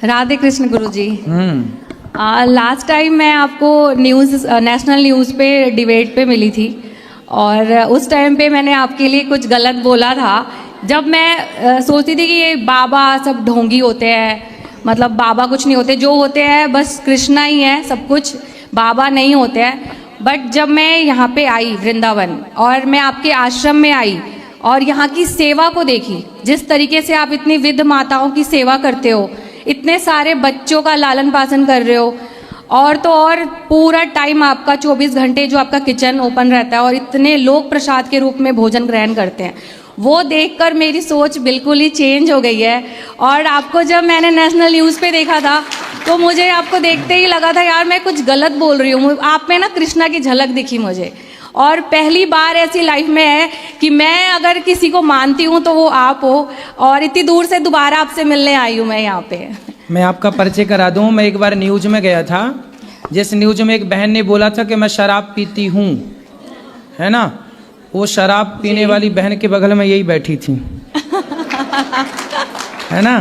राधे कृष्ण गुरुजी। Last time मैं आपको national news पे डिबेट पे मिली थी और उस टाइम पे मैंने आपके लिए कुछ गलत बोला था। जब मैं सोचती थी कि ये बाबा सब ढोंगी होते हैं, मतलब बाबा कुछ नहीं होते, जो होते हैं बस कृष्णा ही है सब कुछ, बाबा नहीं होते हैं। बट जब मैं यहाँ पे आई वृंदावन और मैं आपके आश्रम में आई और यहाँ की सेवा को देखी, जिस तरीके से आप इतनी विध माताओं की सेवा करते हो, इतने सारे बच्चों का लालन पालन कर रहे हो, और तो और पूरा टाइम आपका 24 घंटे जो आपका किचन ओपन रहता है और इतने लोग प्रसाद के रूप में भोजन ग्रहण करते हैं, वो देखकर मेरी सोच बिल्कुल ही चेंज हो गई है। और आपको जब मैंने नेशनल न्यूज़ पे देखा था तो मुझे आपको देखते ही लगा था यार मैं कुछ गलत बोल रही हूँ। आप में ना कृष्णा की झलक दिखी मुझे, और पहली बार ऐसी लाइफ में है कि मैं अगर किसी को मानती हूँ तो वो आप हो, और इतनी दूर से दोबारा आपसे मिलने आई हूँ मैं यहाँ पे। मैं आपका परिचय करा दूँ। मैं एक बार न्यूज में गया था, जिस न्यूज में एक बहन ने बोला था कि मैं शराब पीती हूँ, है ना, वो शराब पीने वाली बहन के बगल में यही बैठी थी है ना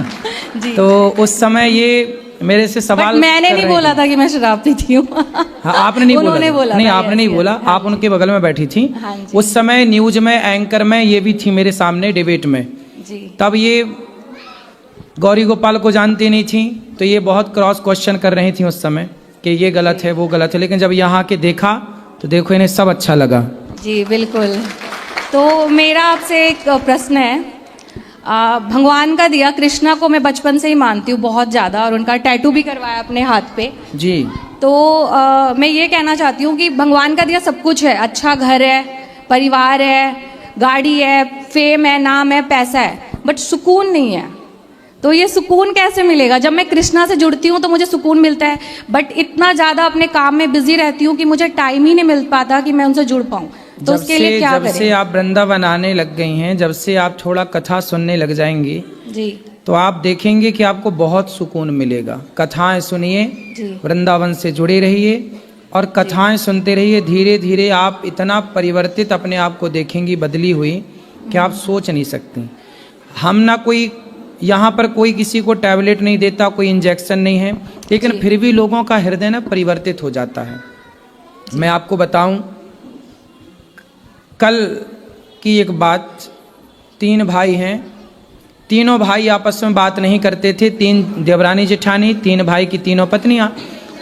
जी। तो उस समय ये मेरे से सवाल मैंने नहीं बोला था कि मैं शराब पीती हूँ हाँ, आपने नहीं उन्होंने बोला नहीं, आपने नहीं बोला, आप उनके बगल में बैठी थी। हाँ, उस समय न्यूज में एंकर में ये भी थी मेरे सामने डिबेट में जी। तब ये गौरी गोपाल को जानती नहीं थी, तो ये बहुत क्रॉस क्वेश्चन कर रही थी उस समय कि ये गलत है वो गलत है, लेकिन जब यहाँ के देखा तो देखो इन्हें सब अच्छा लगा। जी बिल्कुल। तो मेरा आपसे एक प्रश्न है, भगवान का दिया, कृष्णा को मैं बचपन से ही मानती हूँ बहुत ज़्यादा, और उनका टैटू भी करवाया अपने हाथ पे जी। तो मैं ये कहना चाहती हूँ कि भगवान का दिया सब कुछ है, अच्छा घर है, परिवार है, गाड़ी है, फेम है, नाम है, पैसा है, बट सुकून नहीं है। तो ये सुकून कैसे मिलेगा? जब मैं कृष्णा से जुड़ती हूँ तो मुझे सुकून मिलता है, बट इतना ज़्यादा अपने काम में बिजी रहती हूँ कि मुझे टाइम ही नहीं मिल पाता कि मैं उनसे जुड़ पाऊँ। तो उसके लिए क्या करें? जब से आप वृंदावन आने लग गई हैं, जब से आप थोड़ा कथा सुनने लग जाएंगी जी, तो आप देखेंगे कि आपको बहुत सुकून मिलेगा। कथाएं सुनिए, वृंदावन से जुड़े रहिए और कथाएं सुनते रहिए। धीरे धीरे आप इतना परिवर्तित अपने आप को देखेंगी, बदली हुई, कि आप सोच नहीं सकती। हम ना कोई यहाँ पर कोई किसी को टैबलेट नहीं देता, कोई इंजेक्शन नहीं है, लेकिन फिर भी लोगों का हृदय ना परिवर्तित हो जाता है। मैं आपको बताऊं, कल की एक बात, 3 भाई हैं, तीनों भाई आपस में बात नहीं करते थे, 3 देवरानी जेठानी, 3 भाई की 3 पत्नियां।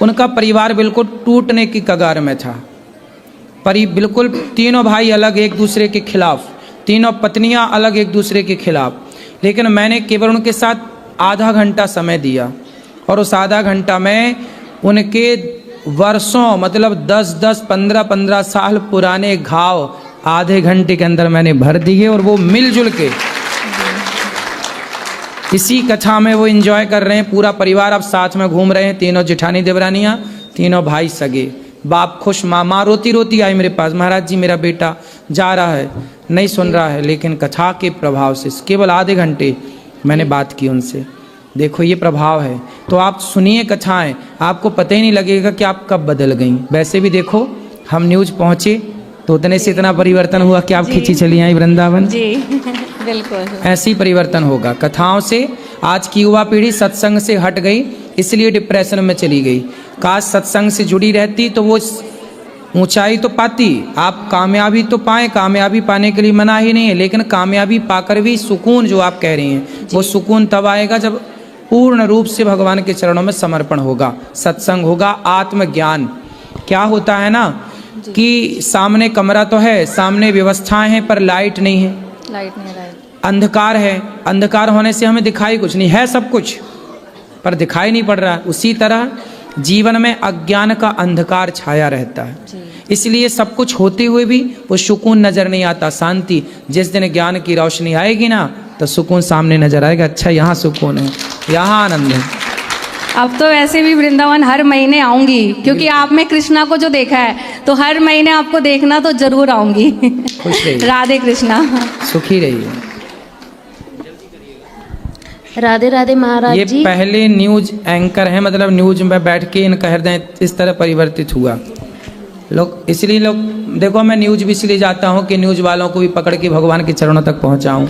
उनका परिवार बिल्कुल टूटने की कगार में था। बिल्कुल तीनों भाई अलग एक दूसरे के खिलाफ, तीनों पत्नियां अलग एक दूसरे के खिलाफ। लेकिन मैंने केवल उनके साथ आधा घंटा समय दिया, और उस आधा घंटा में उनके वर्षों, मतलब 10-10, 15-15 साल पुराने घाव आधे घंटे के अंदर मैंने भर दिए, और वो मिलजुल के इसी कथा में वो एंजॉय कर रहे हैं। पूरा परिवार अब साथ में घूम रहे हैं, तीनों जेठानी देवरानियां, तीनों भाई सगे। बाप खुश, माँ रोती रोती आई मेरे पास, महाराज जी मेरा बेटा जा रहा है, नहीं सुन रहा है। लेकिन कथा के प्रभाव से केवल आधे घंटे मैंने बात की उनसे। देखो ये प्रभाव है। तो आप सुनिए कथाएं, आपको पता ही नहीं लगेगा कि आप कब बदल गई। वैसे भी देखो हम न्यूज पहुंचे तो उतने से इतना परिवर्तन हुआ कि आप खींची चली आई वृंदावन। जी बिल्कुल। ऐसी परिवर्तन होगा कथाओं से। आज की युवा पीढ़ी सत्संग से हट गई, इसलिए डिप्रेशन में चली गई। काश सत्संग से जुड़ी रहती तो वो ऊंचाई तो पाती, आप कामयाबी तो पाएं। कामयाबी पाने के लिए मना ही नहीं है, लेकिन कामयाबी पाकर भी सुकून जो आप कह रही हैं, वो सुकून तब आएगा जब पूर्ण रूप से भगवान के चरणों में समर्पण होगा, सत्संग होगा, आत्मज्ञान। क्या होता है ना कि सामने कमरा तो है, सामने व्यवस्थाएं हैं, पर लाइट नहीं है, लाइट नहीं, लाइट अंधकार है। अंधकार होने से हमें दिखाई कुछ नहीं, है सब कुछ पर दिखाई नहीं पड़ रहा। उसी तरह जीवन में अज्ञान का अंधकार छाया रहता है, इसलिए सब कुछ होते हुए भी वो सुकून नजर नहीं आता, शांति। जिस दिन ज्ञान की रोशनी आएगी ना तो सुकून सामने नजर आएगा, अच्छा यहाँ सुकून है, यहाँ आनंद है। अब तो वैसे भी वृंदावन हर महीने आऊंगी, क्योंकि आप में कृष्णा को जो देखा है, तो हर महीने आपको देखना तो जरूर आऊंगी। खुश रहिए, राधे कृष्णा, सुखी रहिए। राधे राधे महाराज जी। ये पहले न्यूज एंकर हैं, मतलब न्यूज में बैठ के इनका हृदय इस तरह परिवर्तित हुआ। लोग इसलिए लोग देखो, मैं न्यूज भी इसलिए जाता हूँ कि न्यूज वालों को भी पकड़ के भगवान के चरणों तक पहुँचाऊँ।